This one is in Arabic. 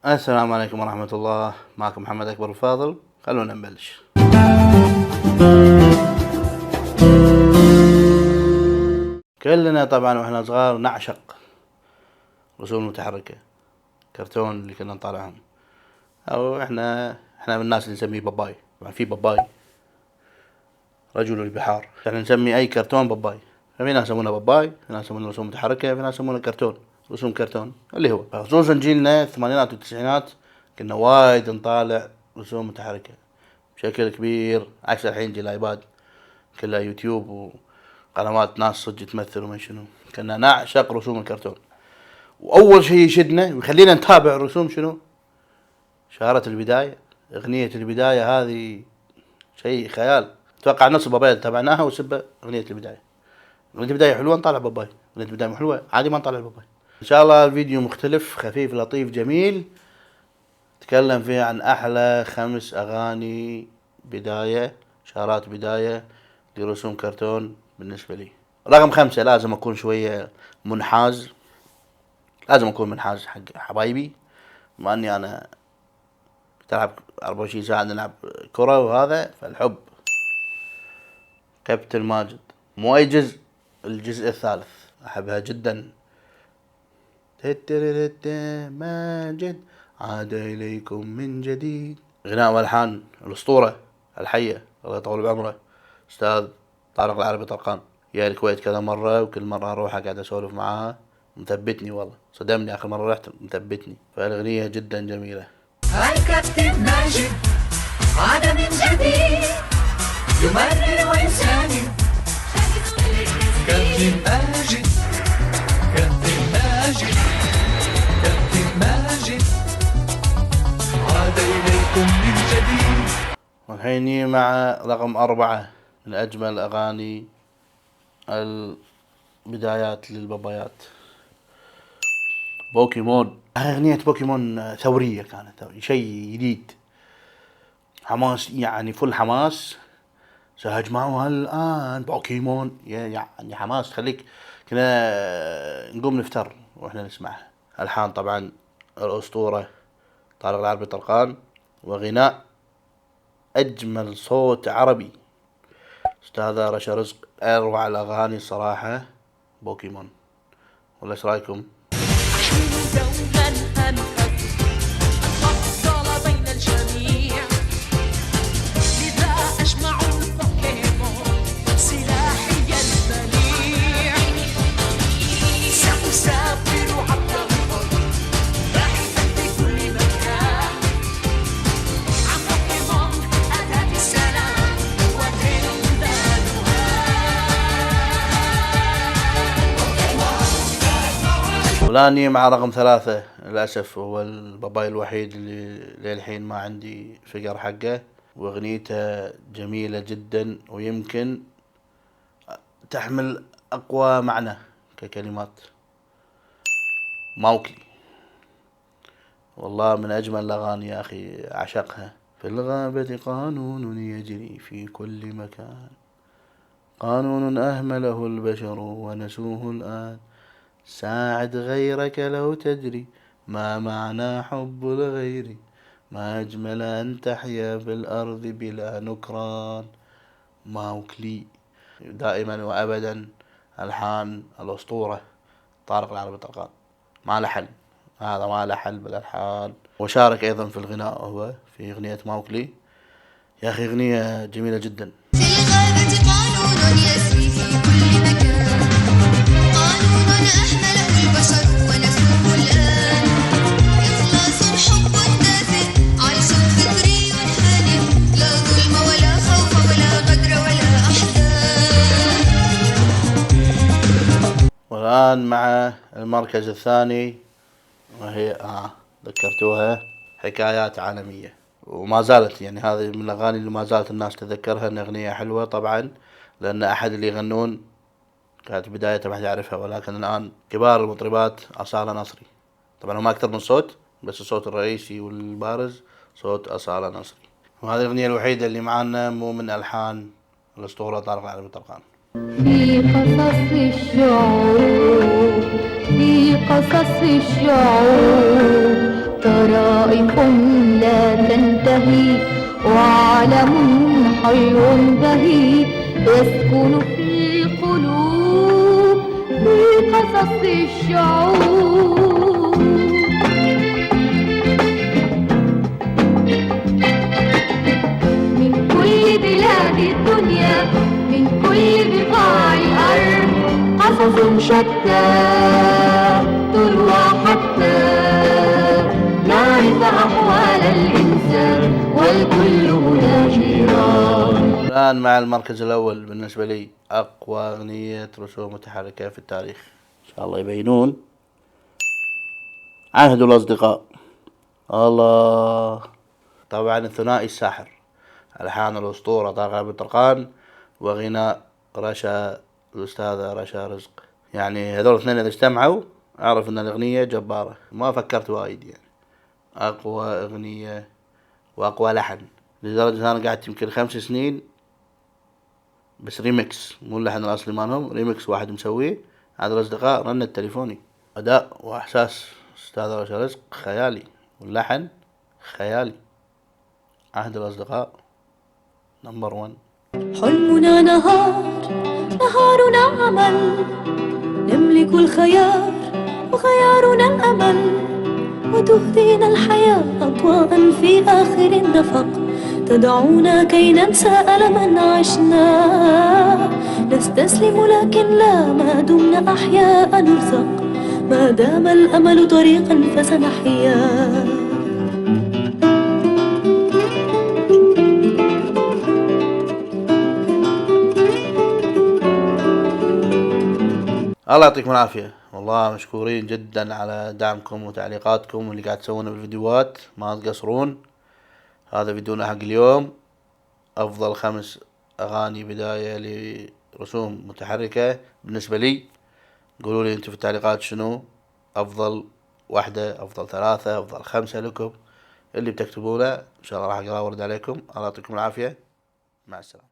السلام عليكم ورحمة الله. معكم محمد أكبر الفاضل. خلونا نبلش. كلنا طبعا واحنا صغار نعشق رسوم متحركة، كرتون اللي كنا نطالعهم، او احنا من الناس اللي نسميه باباي. طبعا في باباي رجل البحار، احنا نسمي اي كرتون باباي. ففي ناس يسمونه باباي، في ناس يسمونه رسوم متحركة، في ناس يسمونه كرتون، رسوم كرتون اللي هو خصوصا جيلنا الثمانينات والتسعينات كنا وايد نطالع رسوم متحركة بشكل كبير، عكس الحين جيل الايباد كلها يوتيوب وقنوات ناس صدق تمثل وما شنو. كنا نعشق رسوم الكرتون، واول شيء يشدنا ويخلينا نتابع الرسوم شنو؟ شارة البداية. اغنية البداية هذه شيء خيال. اتوقع نص باباي تابعناها وسبه اغنية البداية. اغنية البداية حلوة نطالع باباي، اغنية البداية مو حلوة عادي ما نطالع باباي. ان شاء الله الفيديو مختلف خفيف لطيف جميل، تكلم فيه عن احلى 5 اغاني بداية، شارات بداية لرسوم كرتون بالنسبة لي. رقم 5 لازم اكون شوية منحاز، لازم اكون منحاز حق حبايبي، بما اني انا تلعب 24 ساعة نلعب كرة وهذا، فالحب. كابتن ماجد، مواي الجزء الثالث احبها جدا. ماجد عاد اليكم من جديد. غناء والحان الاسطورة الحية الله يطول بعمره استاذ طارق العربي طرقان. يا الكويت كذا مرة، وكل مرة اروح قاعد اسولف معاه، مثبتني والله، صدمني اخر مرة رحت مثبتني. فالاغنية جدا جميلة. الكابتن ماجد عاد من جديد يمرر ويساند. كابتن ماجد، كابتن ماجد، كابتن ماجد عاد إليكم من جديد. والحين مع رقم 4 من أجمل أغاني البدايات للبابايات، بوكيمون. أغنية بوكيمون ثورية كانت، شيء جديد، حماس يعني، فل حماس. سأجمعها الآن بوكيمون، يعني حماس تخليك كنا نقوم نفتر وإحنا نسمعها. ألحان طبعا الأسطورة طارق العربي طرقان، وغناء أجمل صوت عربي أستاذة رشا رزق. أروع الأغاني صراحة بوكيمون، ولا إيش رأيكم؟ ولاني مع رقم 3 للأسف، هو الباباي الوحيد اللي للحين ما عندي فقر حقه، واغنيته جميلة جدا، ويمكن تحمل أقوى معنى ككلمات. موكلي والله من أجمل الأغاني يا أخي، أعشقها. في الغابة قانون يجري في كل مكان، قانون أهمله البشر ونسوه الآن. ساعد غيرك لو تدري ما معنى حب الغير، ما أجمل أن تحيا في الأرض بلا نكران. موكلي دائما وأبدا. ألحان الأسطورة طارق العربي طرقان، ما لحن، هذا ما لحن بالألحان، وشارك أيضا في الغناء هو في أغنية موكلي. يا أخي أغنية جميلة جدا. في الغابة قانون يسري في كل مكان، قانون أهمله البشر ونسوه الآن. إخلاص حب دافئ عيش فطري هادئ، لا ظلم ولا خوف ولا غدر ولا أحزان. والآن مع المركز الثاني، وهي ذكرتوها، حكايات عالمية. وما زالت يعني هذه من الأغاني اللي ما زالت الناس تذكرها، إن أغنية حلوة طبعا، لأن أحد اللي يغنون كانت بداية ما حد يعرفها، ولكن الآن كبار المطربات أصالة نصري. طبعا هم أكثر من صوت، بس الصوت الرئيسي والبارز صوت أصالة نصري. وهذه الأغنية الوحيدة اللي معانا مو من ألحان الأسطورة طارق العربي طرقان. في قصص الشعوب، في قصص الشعوب طرائف لا تنتهي وعالم حلو بهي يسكن في القلوب في قصص الشعوب. من كل بلاد الدنيا من كل بقاع الأرض قصص شتى تروى حتى نعرف أحوال الإنسان والكل هنا جيران. الآن مع المركز الأول بالنسبة لي أقوى أغنية رسوم متحركة في التاريخ، إن شاء الله يبينون. عهد الأصدقاء، الله، طبعا الثنائي الساحر، ألحان الأسطورة طارق بن طرقان وغناء رشا الأستاذة رشا رزق. يعني هذول الاثنين إذا اجتمعوا أعرف أن الأغنية جبارة، ما فكرت وايد. يعني أقوى أغنية وأقوى لحن، لدرجة أنا قعدت يمكن 5 سنين بس ريمكس، مو اللحن الأصلي مالهم، ريمكس واحد مسويه. عهد الأصدقاء رنة تليفوني، أداء وإحساس أستاذة رشا رزق خيالي، واللحن خيالي. عهد الأصدقاء نمبر 1. حلمنا نهار، نهارنا عمل، نملك الخيار وخيارنا الأمل، وتهدينا الحياة أضواء في آخر النفق، تدعونا كي ننسى ألما عشناه. نستسلم لكن لا، ما دمنا أحياء نرزق، ما دام الأمل طريقا فسنحياه. الله يعطيكم العافية، والله مشكورين جدا على دعمكم وتعليقاتكم واللي قاعد تسوونه بالفيديوهات، ما تقصرون. هذا فيديونا حق اليوم، أفضل 5 أغاني بداية لرسوم متحركة بالنسبة لي. قولوا لي انتم في التعليقات شنو أفضل 1، أفضل 3، أفضل 5 لكم، اللي بتكتبونه إن شاء الله راح أقرأ وأرد عليكم. الله يعطيكم العافية، مع السلامة.